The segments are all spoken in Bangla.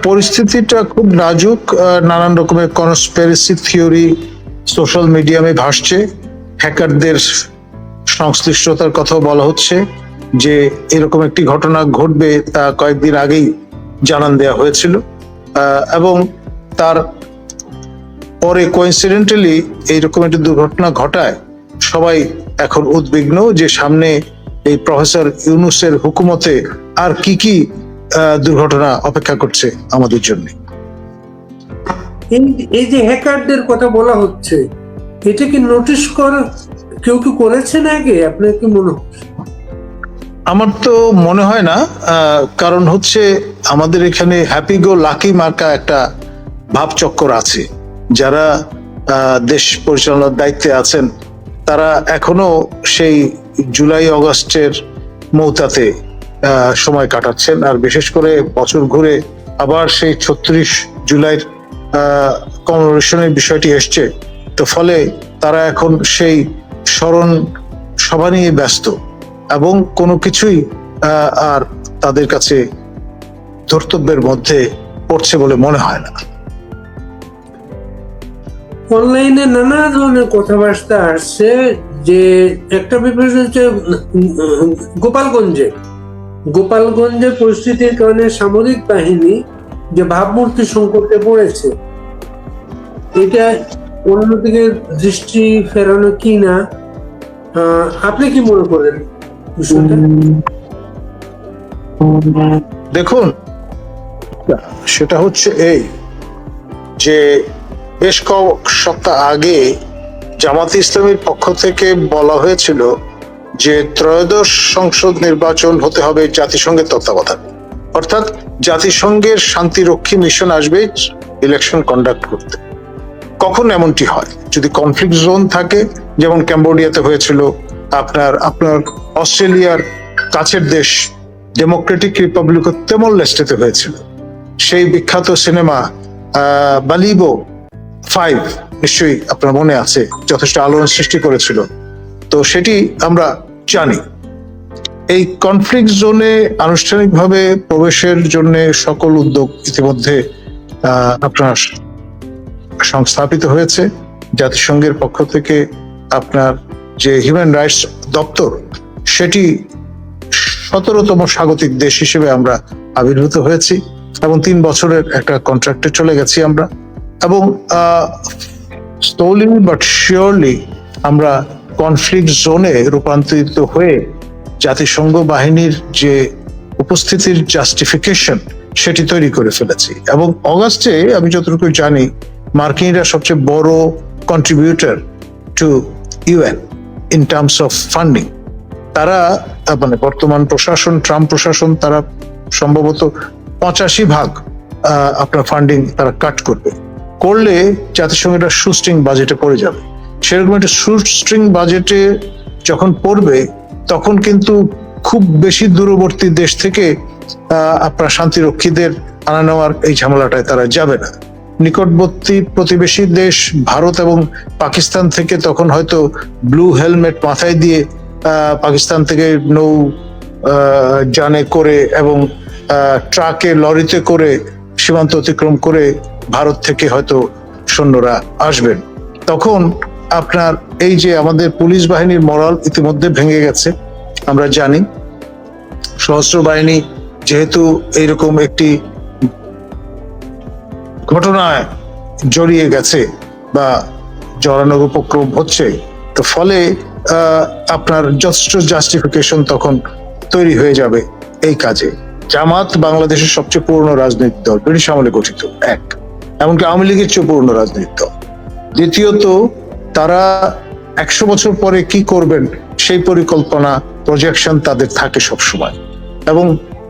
পরিস্থিতিটা খুব নাজুক। নানান রকমের কনস্পিরেসি থিওরি সোশ্যাল মিডিয়ামে ভাসছে। হ্যাকারদের সংশ্লিষ্টতার কথা বলা হচ্ছে যে এরকম একটি ঘটনা ঘটবে তা কয়েকদিন আগেই জানান দেওয়া হয়েছিল, এবং তার পরে কোইন্সিডেন্টালি এইরকম একটি দুর্ঘটনা ঘটায় সবাই এখন উদ্বিগ্ন যে সামনে এই প্রফেসর ইউনূসের হুকুমতে আর কি কি দুর্ঘটনা অপেক্ষা করছে আমাদের জন্য। এই যে হ্যাকারদের কথা বলা হচ্ছে, এটা কি নোটিশ কেউ কি করেছেন আগে? আপনার কি মনে হচ্ছে? আমার তো মনে হয় না, কারণ হচ্ছে আমাদের এখানে হ্যাপি গো লাকি মার্কা একটা ভাবচক্কর আছে। যারা দেশ পরিচালনার দায়িত্বে আছেন তারা এখনো সেই জুলাই অগাস্টের মৌতাতে সময় কাটাচ্ছেন, আর বিশেষ করে বছর ঘুরে আবার সেই ৩৬ জুলাইয়ের কমেমোরেশনের বিষয়টি এসছে। তো ফলে তারা এখন সেই স্মরণ সভা নিয়ে ব্যস্ত এবং কোনো কিছুই আর তাদের কাছে ধর্তব্যের মধ্যে পড়ছে বলে মনে হয় না। অনলাইনে নানা ধরনের কথাবার্তা আসছে যে একটা ব্যাপার হচ্ছে গোপালগঞ্জে পরিস্থিতির কারণে সামরিক বাহিনী যে ভাবমূর্তি সংকটে পড়েছে, এটা অন্যদিকে দৃষ্টি ফেরানো কি না, আপনি কি মনে করেন বিষয়টা? দেখুন, সেটা হচ্ছে এই যে বেশ কয়েক সপ্তাহ আগে জামাতে ইসলামীর পক্ষ থেকে বলা হয়েছিল যে ত্রয়োদশ সংসদ নির্বাচন হতে হবে জাতিসংঘের তত্ত্বাবধানে, অর্থাৎ জাতিসংঘের শান্তিরক্ষী মিশন আসবে ইলেকশন কন্ডাক্ট করতে। কখন এমনটি হয়? যদি কনফ্লিক্ট জোন থাকে, যেমন ক্যাম্বোডিয়াতে হয়েছিল, আপনার অস্ট্রেলিয়ার কাছের দেশ ডেমোক্রেটিক রিপাবলিক অফ তিমর লেস্টেতে হয়েছিল। সেই বিখ্যাত সিনেমা বালিবো 5 নিশ্চয়ই আপনার মনে আছে, যথেষ্ট আলোড়ন সৃষ্টি করেছিল। তো সেটি আমরা জানি। এই কনফ্লিক্ট জোনে আনুষ্ঠানিকভাবে প্রবেশের জন্য সকল উদ্যোগ ইতিমধ্যে আপনার সংস্থাপিত হয়েছে। জাতিসংঘের পক্ষ থেকে আপনার যে হিউম্যান রাইটস দপ্তর, সেটি 17তম স্বাগতিক দেশ হিসেবে আমরা আবির্ভূত হয়েছি এবং 3 বছরের একটা কন্ট্রাক্টে চলে গেছি আমরা। এবং স্লোলি বাট শিওরলি আমরা কনফ্লিক্ট জোনে রূপান্তরিত হয়ে জাতিসংঘ বাহিনীর যে উপস্থিতির জাস্টিফিকেশন সেটি তৈরি করে ফেলেছি। এবং অগাস্টে আমি যতটুকু জানি মার্কিনরা সবচেয়ে বড় contributor two UN in terms of funding. তারা মানে বর্তমান প্রশাসন, ট্রাম্প প্রশাসন, তারা সম্ভবত 85% আপনার ফান্ডিং তারা কাট করলে জাতিসংঘ একটা সুস্ট্রিং বাজেটে পড়ে যাবে। সেরকম একটা সুস্ট্রিং বাজেটে যখন পড়বে তখন কিন্তু খুব বেশি দূরবর্তী দেশ থেকে আপনার শান্তিরক্ষীদের আনা নেওয়ার এই ঝামেলাটায় তারা যাবে না। নিকটবর্তী প্রতিবেশী দেশ ভারত এবং পাকিস্তান থেকে তখন হয়তো ব্লু হেলমেট মাথায় দিয়ে পাকিস্তান থেকে নৌ যানে করে এবং ট্রাকে লরিতে করে সীমান্ত অতিক্রম করে ভারত থেকে হয়তো সৈন্যরা আসবেন। তখন আপনার এই যে আমাদের পুলিশ বাহিনীর মরাল ইতিমধ্যে ভেঙে গেছে আমরা জানি। সশস্ত্র বাহিনী যেহেতু এইরকম একটি ঘটনায় জড়িয়ে গেছে বা জড়ানোর উপক্রম হচ্ছে, তো ফলে আপনার যথেষ্ট জাস্টিফিকেশন তখন তৈরি হয়ে যাবে এই কাজে। জামাত বাংলাদেশের সবচেয়ে পুরনো রাজনৈতিক দল, ব্রিটিশ আমলে গঠিত, এক, এমনকি আওয়ামী লীগের চেয়ে পুরনো রাজনৈতিক দল। দ্বিতীয়ত, তারা 100 বছর পরে কি করবেন সেই পরিকল্পনা, প্রজেকশন তাদের থাকে সবসময়, এবং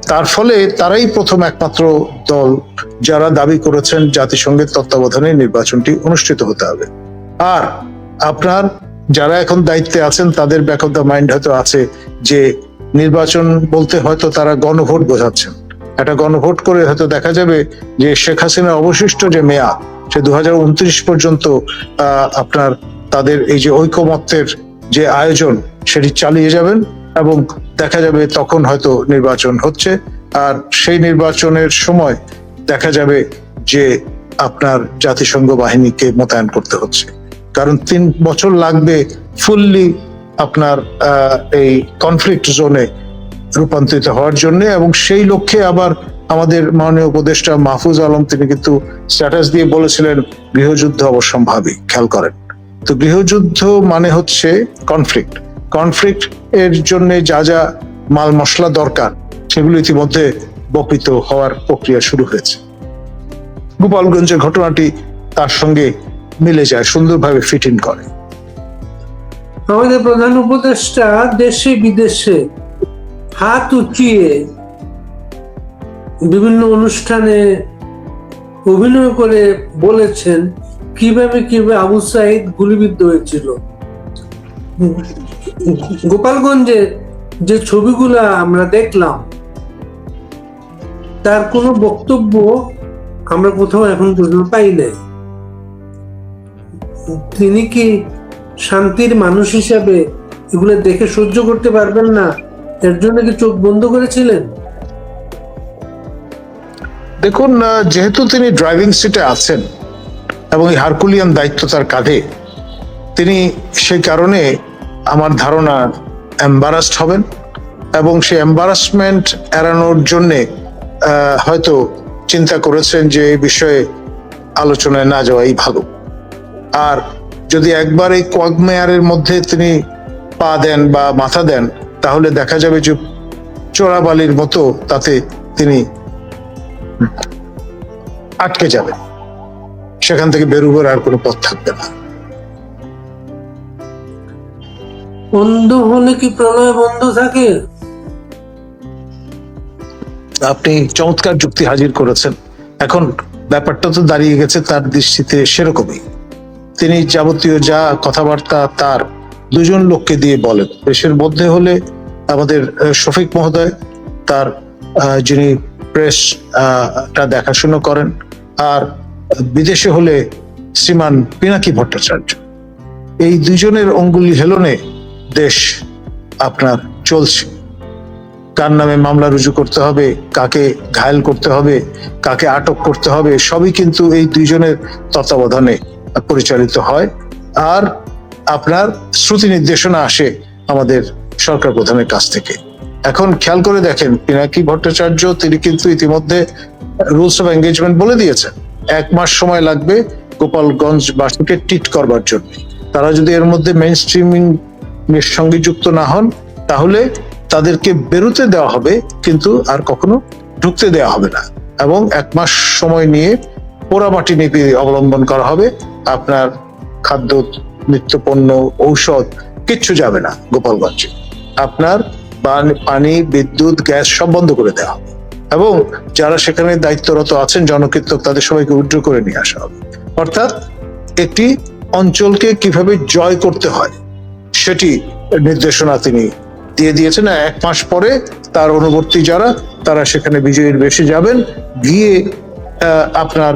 তার ফলে তারাই প্রথম একমাত্র দল যারা দাবি করেছেন জাতিসংঘের তত্ত্বাবধানে নির্বাচনটি অনুষ্ঠিত হতে হবে। আর আপনার যারা এখন দায়িত্বে আছেন তাদের ব্যাক অফ দ্য মাইন্ড হয়তো আছে যে নির্বাচন বলতে হয়তো তারা গণভোট বোঝাচ্ছেন। একটা গণভোট করে হয়তো দেখা যাবে যে শেখ হাসিনার অবশিষ্ট যে মেয়াদ সে 2029 পর্যন্ত আপনার তাদের এই যে ঐকমত্যের যে আয়োজন সেটি চালিয়ে যাবেন এবং দেখা যাবে তখন হয়তো নির্বাচন হচ্ছে। আর সেই নির্বাচনের সময় দেখা যাবে যে আপনার জাতিসংঘ বাহিনীকে মোতায়েন করতে হচ্ছে, কারণ 3 বছর লাগবে ফুললি আপনার এই কনফ্লিক্ট জোনে রূপান্তরিত হওয়ার জন্য। এবং সেই লক্ষ্যে আবার আমাদের মাননীয় উপদেষ্টা মাহফুজ আলম তিনি কিন্তু স্ট্যাটাস দিয়ে বলেছিলেন গৃহযুদ্ধ অবশ্যম্ভাবী। খেয়াল করেন তো, গৃহযুদ্ধ মানে হচ্ছে কনফ্লিক্ট। কনফ্লিক্ট এর জন্য যা যা মাল মশলা দরকার সেগুলো ইতিমধ্যে বপিত হওয়ার প্রক্রিয়া শুরু হয়েছে। গোপালগঞ্জের ঘটনাটি তার সঙ্গে মিলে যায়, সুন্দরভাবে ফিট ইন করে। আমাদের প্রধান উপদেষ্টা দেশে বিদেশে হাত উঁচিয়ে বিভিন্ন অনুষ্ঠানে অভিনয় করে বলেছেন কিভাবে আবু সাইদ গুলিবিদ্ধ হয়েছিল। গোপালগঞ্জের যে ছবিগুলা আমরা দেখলাম তার কোনো বক্তব্য আমরা কোথাও এখন পর্যন্ত পাই নাই। তিনি কি শান্তির মানুষ হিসাবে এগুলো দেখে সহ্য করতে পারবেন না, এর জন্য কি চোখ বন্ধ করেছিলেন? দেখুন, যেহেতু তিনি ড্রাইভিং সিটে আছেন এবং এই হারকুলিয়ান দায়িত্ব তার কাঁধে, তিনি সেই কারণে আমার ধারণা এম্বারাসড হবেন এবং সেই এম্বারাসমেন্ট এড়ানোর জন্যে হয়তো চিন্তা করেছেন যে এই বিষয়ে আলোচনায় না যাওয়াই ভালো। আর যদি একবার এই কোয়াগমেয়ারের মধ্যে তিনি পা দেন বা মাথা দেন, তাহলে দেখা যাবে যে চোরাবালির মতো তাতে তিনি আটকে যাবেন, সেখান থেকে বেরোবার আর কোনো পথ থাকবে না। অন্ধ হলে কি প্রলয় বন্ধ থাকে? আপনি চমৎকার যুক্তি হাজির করেছেন। এখন ব্যাপারটা তো দাঁড়িয়ে গেছে তার দৃষ্টিতে সেরকমই। তিনি যাবতীয় যা কথাবার্তা তার 2 জন লোককে দিয়ে বলেন। দেশের মধ্যে হলে আমাদের শফিক মহোদয়, তার যিনি প্রেসটা দেখাশোনা করেন, আর বিদেশে হলে শ্রীমান পিনাকি ভট্টাচার্য। এই 2 জনের অঙ্গুলি হেলনে দেশ আপনার চলছে। কার নামে মামলা রুজু করতে হবে, কাকে ঘায়েল করতে হবে, কাকে আটক করতে হবে, সবই কিন্তু এই 2 জনের তত্ত্বাবধানে পরিচালিত হয়। আর আপনার শ্রুতি নির্দেশনা আসে আমাদের সরকার প্রধানের কাছ থেকে। এখন খেয়াল করে দেখেন, পিনাকি ভট্টাচার্য তিনি কিন্তু ইতিমধ্যে রুলস অফ এঙ্গেজমেন্ট বলে দিয়েছেন। 1 মাস সময় লাগবে গোপালগঞ্জ বাসীকে ট্রিট করবার জন্য। তারা যদি এর মধ্যে মেইন স্ট্রিমিং এর সঙ্গে যুক্ত না হন, তাহলে তাদেরকে বেরোতে দেওয়া হবে, কিন্তু আর কখনো ঢুকতে দেওয়া হবে না। এবং 1 মাস সময় নিয়ে পোড়ামাটি নীতি অবলম্বন করা হবে। আপনার খাদ্য, নিত্যপণ্য, ঔষধ কিচ্ছু যাবে না গোপালগঞ্জে। আপনার পানি, বিদ্যুৎ, গ্যাস সব বন্ধ করে দেওয়া হবে এবং যারা সেখানে দায়িত্বরত আছেন জনকীর্তক, তাদের সবাইকে উইথড্র করে নিয়ে আসা হবে। অর্থাৎ একটি অঞ্চলকে কিভাবে জয় করতে হয় সেটি নির্দেশনা তিনি দিয়ে দিয়েছেন। 1 মাস পরে তার অনুবর্তী যারা, তারা সেখানে বিজয়ীর বেশে যাবেন, গিয়ে আপনার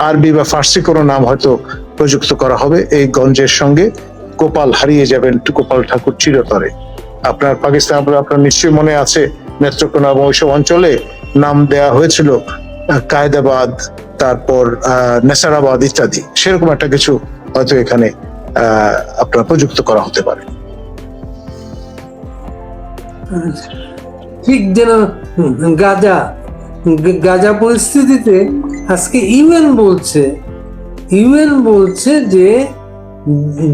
আরবি বা ফার্সি কোনো নাম হয়তো প্রযুক্ত করা হবে এই গঞ্জের সঙ্গে। গোপাল হারিয়ে যাবেন গোপাল ঠাকুর চিরতরে। আপনার পাকিস্তান, আপনার নিশ্চয়ই মনে আছে, নেত্রকোনা এবং ওইসব অঞ্চলে নাম দেয়া হয়েছিল কায়দাবাদ, তারপর নেসারাবাদ ইত্যাদি। সেরকম একটা কিছু হয়তো এখানে আপনার প্রযুক্ত করা হতে পারে। ঠিক যেন গাজা পরিস্থিতিতে আজকে ইউএন বলছে যে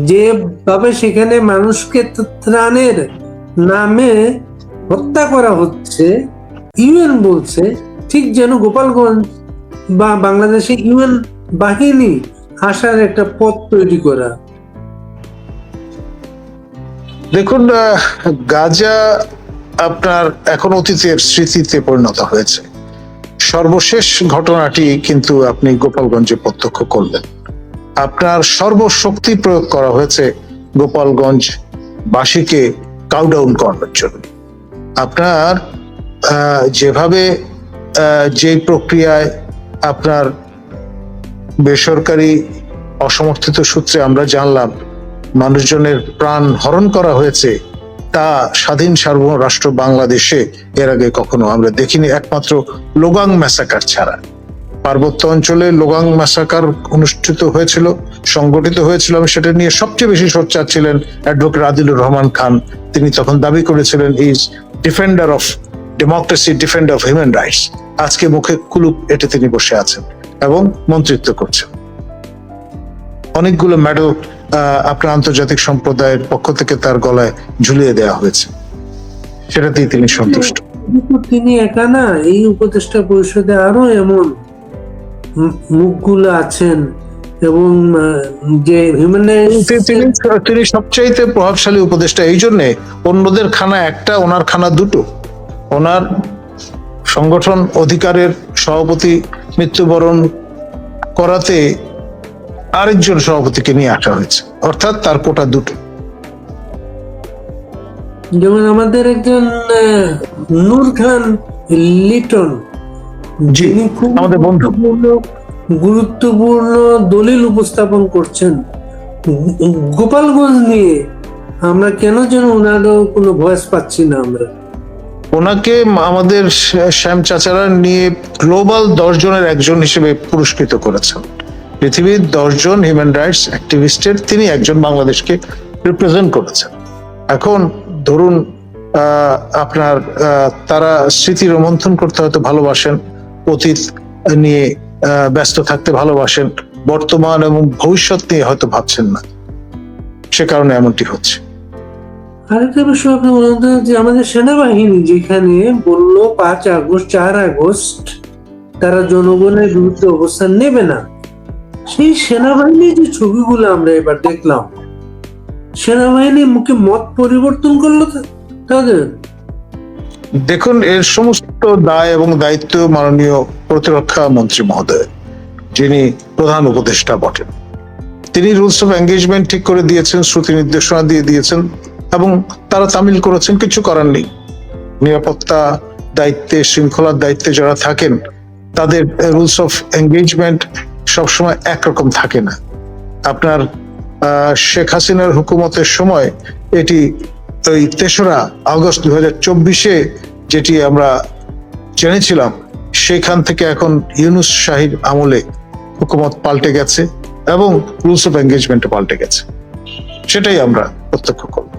যেভাবে সেখানে মানুষকে ত্রাণের নামে হত্যা করা হচ্ছে, ইউএন বলছে ঠিক যেন গোপালগঞ্জ বা বাংলাদেশে ইউএন বাহিনী আসার একটা পথ তৈরি করা। দেখুন, গাজা আপনার এখন অতীতের স্মৃতিতে পরিণত হয়েছে। সর্বশেষ ঘটনাটি কিন্তু আপনি গোপালগঞ্জে প্রত্যক্ষ করলেন। আপনার সর্বশক্তি প্রয়োগ করা হয়েছে গোপালগঞ্জ বাসীকে কাউডাউন করার জন্য। আপনার যেভাবে যে প্রক্রিয়ায় আপনার বেসরকারি অসমর্থিত সূত্রে আমরা জানলাম মানুষজনের প্রাণ হরণ করা হয়েছে, তা স্বাধীন সার্বভৌম রাষ্ট্র বাংলাদেশে এর আগে কখনো আমরা দেখিনি, একমাত্র লোগাং ম্যাসাকার ছাড়া। পার্বত্য অঞ্চলে লোগাং ম্যাসাকার অনুষ্ঠিত হয়েছিল, সংগঠিত হয়েছিল, এবং সেটা নিয়ে সবচেয়ে বেশি সোচ্চার ছিলেন অ্যাডভোকেট আদিলুর রহমান খান। তিনি তখন দাবি করেছিলেন is defender of democracy, defender of human rights. আজকে মুখে কুলুপ এঁটে তিনি বসে আছেন এবং মন্ত্রিত্ব করছেন। অনেকগুলো মেডেল আপনার আন্তর্জাতিক সম্প্রদায়ের পক্ষ থেকে তার গলায় ঝুলিয়ে দেওয়া হয়েছে, সেটাতেই তিনি সন্তুষ্ট। কিন্তু তিনি একা না, এই উপদেষ্টা পরিষদে আরো এমন মুখগুলো আছেন এবং যে হিউম্যান তিনি সবচাইতে প্রভাবশালী উপদেষ্টা। এই জন্যে অন্যদের খানা একটা, ওনার খানা দুটো। ওনার সংগঠন অধিকারের সভাপতি মৃত্যুবরণ করাতে আরেকজন সভাপতিকে নিয়ে আসা হয়েছে, অর্থাৎ তার কোটা দুটো। যেমন আমাদের একজন নূর খান লিটন, জি, যিনি খুব আমাদের বন্ধু। গুরুত্বপূর্ণ দলিল উপস্থাপন করছেন গোপালগঞ্জ নিয়ে। আমরা কেন যেন ওনারও কোনো ভয়েস পাচ্ছি না। আমরা ওনাকে আমাদের শ্যাম চাচারা নিয়ে গ্লোবাল 10 জনের একজন হিসেবে পুরস্কৃত করেছেন। পৃথিবীর 10 জন হিউম্যান রাইটস অ্যাক্টিভিস্টের তিনি একজন বাংলাদেশকে রিপ্রেজেন্ট করেছেন। এখন ধরুন আপনার তারা স্মৃতি রোমন্থন করতে হয়তো ভালোবাসেন, অতীত নিয়ে ব্যস্ত থাকতে ভালোবাসেন, বর্তমান এবং ভবিষ্যৎ নিয়ে হয়তো ভাবছেন না, সে কারণে এমনটি হচ্ছে। আরেকটা বিষয় আপনি বলুন তো, যে আমাদের সেনাবাহিনী যেখানে বললো 4 আগস্ট তারা জনগণের বিরুদ্ধে অবস্থান নেবে না, সেই সেনাবাহিনীর যে ছবিগুলো আমরা এবার দেখলাম, সেনাবাহিনী মুখে মত পরিবর্তন করলো তাদের। দেখুন, এর সমস্ত দায় এবং দায়িত্ব মাননীয় প্রতিরক্ষা মন্ত্রী মহোদয়, যিনি প্রধান উপদেষ্টা বটেন। তিনি রুলস অফ এঙ্গেজমেন্ট ঠিক করে দিয়েছেন, শ্রুতি নির্দেশনা দিয়ে দিয়েছেন, এবং তারা তামিল করেছেন। কিছু করার নেই। নিরাপত্তা দায়িত্বে, শৃঙ্খলার দায়িত্বে যারা থাকেন, তাদের রুলস অফ এঙ্গেজমেন্ট সবসময় একরকম থাকে না। আপনার শেখ হাসিনার হুকুমতের সময় এটি ওই 3রা আগস্ট 2024 যেটি আমরা জেনেছিলাম, সেখান থেকে এখন ইউনূস শাহীর আমলে হুকুমত পাল্টে গেছে এবং রুলস অফ এঙ্গেজমেন্ট পাল্টে গেছে। সেটাই আমরা প্রত্যক্ষ করব।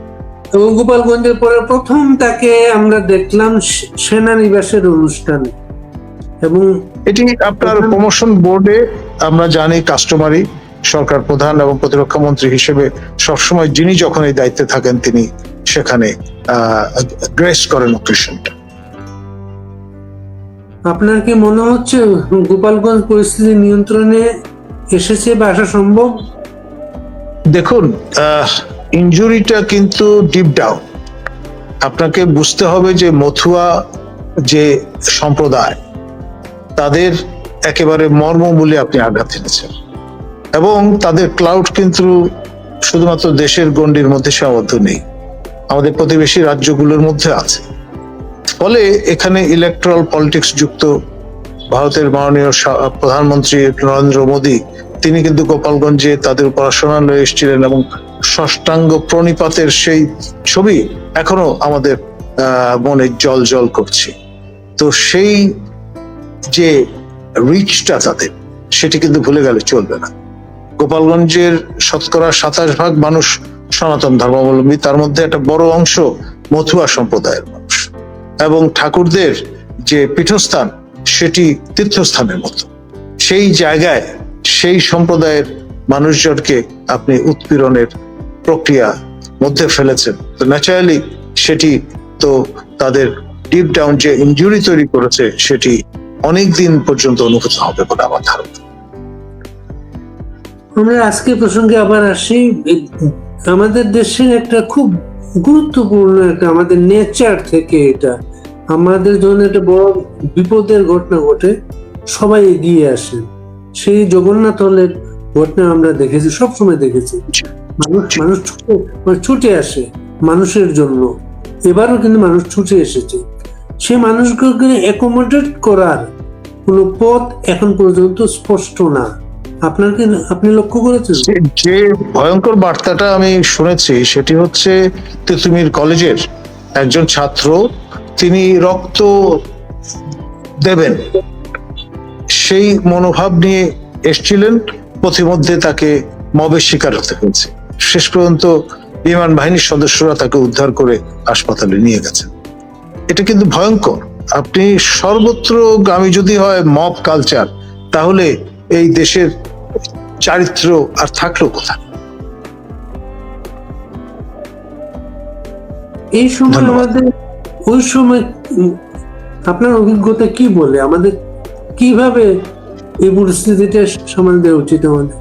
এবং গোপালগঞ্জের পরে প্রথম তাকে আমরা দেখলাম সেনানিবাসের অনুষ্ঠানে। এবং এটি আপনার প্রমোশন বোর্ডে আমরা জানি কাস্টমারি, সরকার প্রধান এবং প্রতিরক্ষা মন্ত্রী হিসেবে সবসময় যিনি যখন এই দায়িত্বে থাকেন তিনি সেখানে গ্রেস করেন অকেশনটা। আপনার কি মনে হচ্ছে গোপালগঞ্জ পরিস্থিতি নিয়ন্ত্রণে এসেছে বা আসা সম্ভব? দেখুন, ইনজুরিটা কিন্তু ডিপ ডাউন। আপনাকে বুঝতে হবে যে মথুয়া যে সম্প্রদায়, তাদের একেবারে মর্মমূলে আপনি আঘাত এনেছেন, এবং তাদের ক্লাউড কিন্তু শুধুমাত্র দেশের গণ্ডির মধ্যে সীমাবদ্ধ নেই, আমাদের প্রতিবেশী রাজ্যগুলোর মধ্যে আছে। ফলে এখানে ইলেকট্রাল পলিটিক্স যুক্ত ভারতের মাননীয় প্রধানমন্ত্রী নরেন্দ্র মোদী, তিনি কিন্তু গোপালগঞ্জে তাদের উপাসনালয়ে এসেছিলেন, এবং ষষ্ঠাঙ্গ প্রণিপাতের সেই ছবি এখনো আমাদের মনে জল জল করছে। তো সেই যে রিচটা তাদের, সেটি কিন্তু ভুলে গেলে চলবে না। গোপালগঞ্জের 27% মানুষ সনাতন ধর্মাবলম্বী, তার মধ্যে একটা বড় অংশ মথুয়া সম্প্রদায়ের মানুষ, এবং ঠাকুরদের যে পীঠস্থান সেটি তীর্থস্থানের মতো। সেই জায়গায় সেই সম্প্রদায়ের মানুষজনকে আপনি উৎপীড়নের প্রক্রিয়া মধ্যে ফেলেছেন, তো ন্যাচারালি সেটি তো তাদের ডিপ ডাউন যে ইনজুরি তৈরি করেছে সেটি অনেক দিন পর্যন্ত অনুভূত হবে বলে আমার ধারণা। আমরা আজকে প্রসঙ্গে আবার আসি। আমাদের দেশের একটা খুব গুরুত্বপূর্ণ একটা আমাদের নেচার থেকে, এটা আমাদের জন্য একটা বড় বিপদের ঘটনা ঘটে, সবাই এগিয়ে আসে। সেই জগন্নাথ হলের ঘটনা আমরা দেখেছি, সবসময় দেখেছি। মানুষ ছুটে আসে মানুষের জন্য। এবারও কিন্তু মানুষ ছুটে এসেছে। সে মানুষগুলোকে অ্যাকোমোডেট করার কোনো পথ এখন পর্যন্ত স্পষ্ট না। আপনি লক্ষ্য করেছেন? যে ভয়ঙ্কর বার্তাটা আমি শুনেছি সেটি হচ্ছে তিতুমির কলেজের একজন ছাত্র, তিনি রক্ত দেবেন সেই মনোভাব নিয়ে এসছিলেন, পথিমধ্যে তাকে মবের শিকার হতে হয়েছে। শেষ পর্যন্ত বিমান বাহিনীর সদস্যরা তাকে উদ্ধার করে হাসপাতালে নিয়ে গেছেন। এটা কিন্তু ভয়ঙ্কর। আপনি সর্বত্রগামী যদি হয় মব কালচার, তাহলে এই দেশের চারিত্র আর থাকলো কোথায়? এই সময় ধন্যবাদ। আমাদের ওই সময় আপনার অভিজ্ঞতা কি বলে আমাদের কিভাবে এই পরিস্থিতিটা সামাল দেওয়া উচিত আমাদের?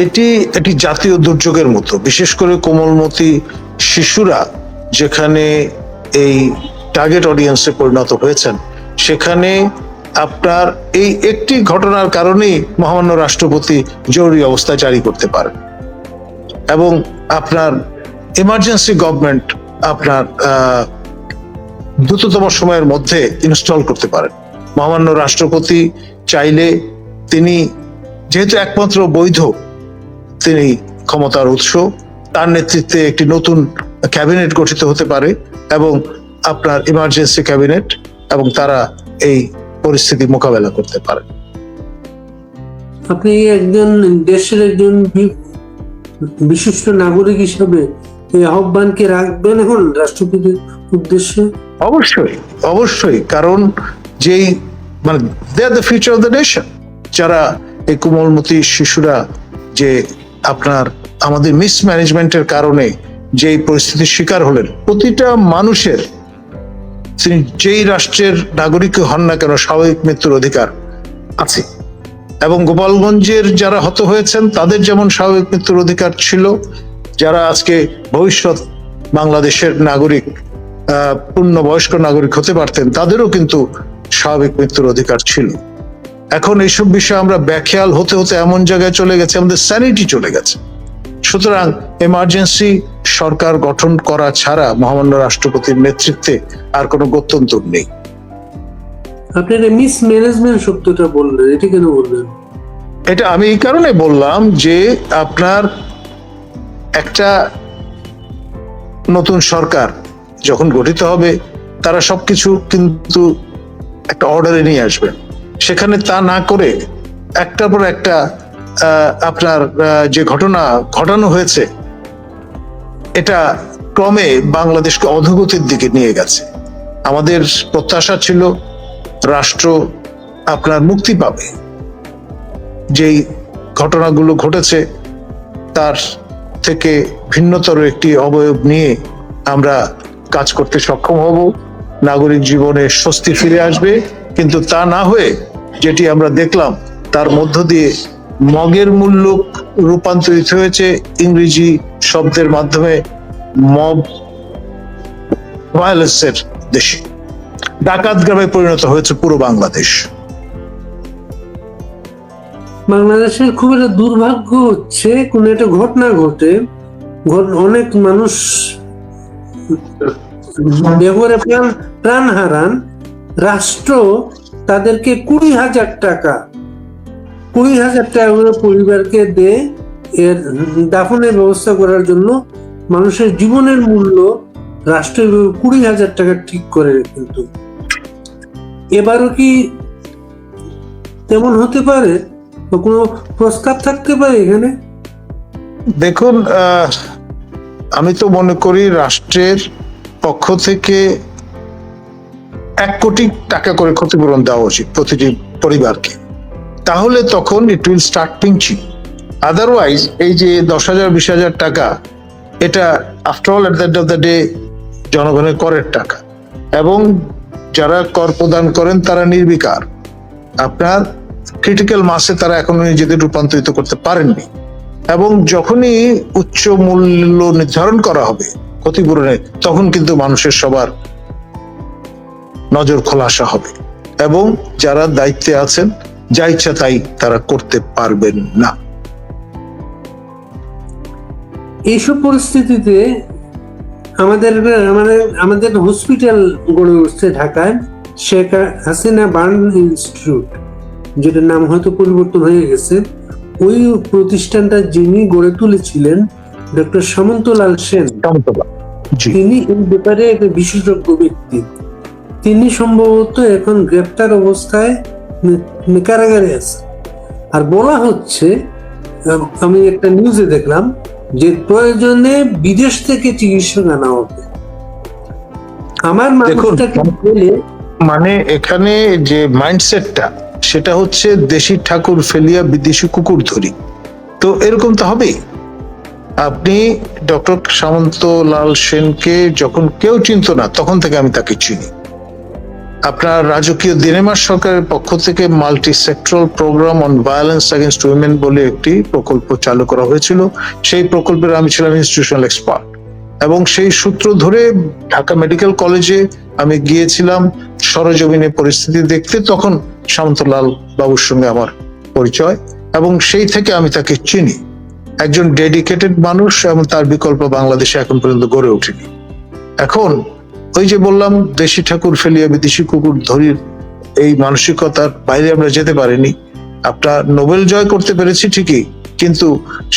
এটি একটি জাতীয় দুর্যোগের মতো, বিশেষ করে কোমলমতি শিশুরা যেখানে এই টার্গেট অডিয়েন্সে পরিণত হয়েছেন, সেখানে আপনার এই একটি ঘটনার কারণেই মহামান্য রাষ্ট্রপতি জরুরি অবস্থা জারি করতে পারেন এবং আপনার এমার্জেন্সি গভর্নমেন্ট আপনার দ্রুততম সময়ের মধ্যে ইনস্টল করতে পারেন। মহামান্য রাষ্ট্রপতি চাইলে তিনি, যেহেতু একমাত্র বৈধ তিনি ক্ষমতার উৎস, তার নেতৃত্বে একটি নতুন ক্যাবিনেট গঠিত হতে পারে এবং আপনার ইমার্জেন্সি ক্যাবিনেট, এবং তারা এই পরিস্থিতি মোকাবেলা করতে পারে। আপনি একজন দেশের একজন বিশিষ্ট নাগরিক হিসাবে এই আহ্বানকে রাখবেন এখন রাষ্ট্রপতির উদ্দেশ্যে? অবশ্যই, অবশ্যই, কারণ যেই মানে they are the future of the nation. যারা এই কোমলমতি শিশুরা যে আপনার আমাদের মিসম্যানেজমেন্টের কারণে যেই পরিস্থিতির শিকার হলেন, প্রতিটা মানুষের, তিনি যেই রাষ্ট্রের নাগরিক হন না কেন, স্বাভাবিক মৃত্যুর অধিকার আছে। এবং গোপালগঞ্জের যারা হত হয়েছেন তাদের যেমন স্বাভাবিক মৃত্যুর অধিকার ছিল, যারা আজকে ভবিষ্যৎ বাংলাদেশের নাগরিক, পূর্ণবয়স্ক নাগরিক হতে পারতেন, তাদেরও কিন্তু স্বাভাবিক মৃত্যুর অধিকার ছিল। এখন এইসব বিষয়ে আমরা ব্যাখ্যাল হতে হতে এমন জায়গায় চলে গেছে, আমাদের স্যানিটি চলে গেছে। সুতরাং এমার্জেন্সি সরকার গঠন করা ছাড়া মহামান্য রাষ্ট্রপতির নেতৃত্বে আর কোনো গত্যন্তর নেই। আপনার মিসম্যানেজমেন্ট শব্দটা বললেন, এটা কেন বললেন? এটা আমি এই কারণে বললাম যে আপনার একটা নতুন সরকার যখন গঠিত হবে, তারা সবকিছু কিন্তু একটা অর্ডারে নিয়ে আসবেন। সেখানে তা না করে একটার পর একটা আপনার যে ঘটনা ঘটানো হয়েছে, এটা ক্রমে বাংলাদেশকে অধোগতির দিকে নিয়ে গেছে। আমাদের প্রত্যাশা ছিল রাষ্ট্র আপনার মুক্তি পাবে। যেই ঘটনাগুলো ঘটেছে তার থেকে ভিন্নতর একটি অবয়ব নিয়ে আমরা কাজ করতে সক্ষম হব, নাগরিক জীবনে স্বস্তি ফিরে আসবে। কিন্তু তা না হয়ে যেটি আমরা দেখলাম, তার মধ্য দিয়ে মগের মূল্য রূপান্তরিত হয়েছে ইংরেজি শব্দের মাধ্যমে মব ভায়োলেন্সের দেশে, ডাকাত গ্রামে পরিণত হয়েছে পুরো বাংলাদেশ। বাংলাদেশের খুব একটা দুর্ভাগ্য হচ্ছে, কোন একটা ঘটনা ঘটে, অনেক মানুষ ব্যবহারে প্রাণ হারান, রাষ্ট্র তাদেরকে 20,000 টাকা করে পরিবারকে দেয় এর দাফনের ব্যবস্থা করার জন্য। মানুষের জীবনের মূল্য রাষ্ট্র 20,000 টাকা ঠিক করে। কিন্তু এবারও কি তেমন হতে পারে? কোনো প্রস্তাব থাকতে পারে এখানে? দেখুন, আমি তো মনে করি রাষ্ট্রের পক্ষ থেকে 1 কোটি টাকা করে ক্ষতিপূরণ দেওয়া উচিত প্রতিটি পরিবারকে। তাহলে তখন it will start pinching. Otherwise এই যে 10,000 20,000 টাকা, এটা after all at the end of the day জনগণের করের টাকা, এবং যারা কর প্রদান করেন তারা নির্বিকার। আপনার ক্রিটিক্যাল মাসে তারা এখনো নিজেদের রূপান্তরিত করতে পারেননি, এবং যখনই উচ্চ মূল্য নির্ধারণ করা হবে ক্ষতিপূরণের, তখন কিন্তু মানুষের সবার নজর খোলাসা হবে, এবং যারা দায়িত্বে আছেন যা ইচ্ছা তাই তারা করতে পারবেন না। এইসব পরিস্থিতিতে আমাদের হসপিটাল গড়ে উঠছে ঢাকায়, শেখ হাসিনা বার্ন ইনস্টিটিউট, যেটার নাম হয়তো পরিবর্তন হয়ে গেছে। ওই প্রতিষ্ঠানটা যিনি গড়ে তুলেছিলেন ডক্টর সামন্তলাল সেন, তিনি এই ব্যাপারে একটা বিশেষজ্ঞ ব্যক্তি। তিনি সম্ভবত এখন গ্রেপ্তার অবস্থায় কারাগারে আছে। আর বলা হচ্ছে, আমি একটা নিউজে দেখলাম যে প্রয়োজনে বিদেশ থেকে চিকিৎসক আনা হবে। আমার মানুষটাকে বলে মানে এখানে যে মাইন্ডসেটটা সেটা হচ্ছে দেশি ঠাকুর ফেলিয়া বিদেশি কুকুর ধরি, তো এরকম তো হবেই। আপনি ডক্টর সামন্তলাল সেনকে যখন কেউ চিনত না তখন থেকে আমি তাকে চিনি। আপনার রাজকীয় দিনেমার সরকারের পক্ষ থেকে multi sectoral programme on violence against women বলে একটি প্রকল্প চালু করা হয়েছিল। সেই প্রকল্পের আমি ছিলাম ইনস্টিটিউশনাল এক্সপার্ট, এবং সেই সূত্র ধরে ঢাকা মেডিকেল কলেজে আমি গিয়েছিলাম সরজমিনে পরিস্থিতি দেখতে। তখন সামন্তলাল বাবুর সঙ্গে আমার পরিচয়, এবং সেই থেকে আমি তাকে চিনি। একজন ডেডিকেটেড মানুষ, এবং তার বিকল্প বাংলাদেশে এখন পর্যন্ত গড়ে ওঠেনি। এখন ওই যে বললাম দেশি ঠাকুর ফেলিয়া বিদেশি কুকুর ধরির এই মানসিকতার বাইরে আমরা যেতে পারিনি। আপনার নোবেল জয় করতে পেরেছি ঠিকই, কিন্তু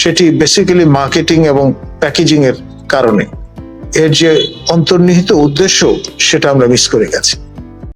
সেটি বেসিক্যালি মার্কেটিং এবং প্যাকেজিং এর কারণে। এর যে অন্তর্নিহিত উদ্দেশ্য সেটা আমরা মিস করে গেছি।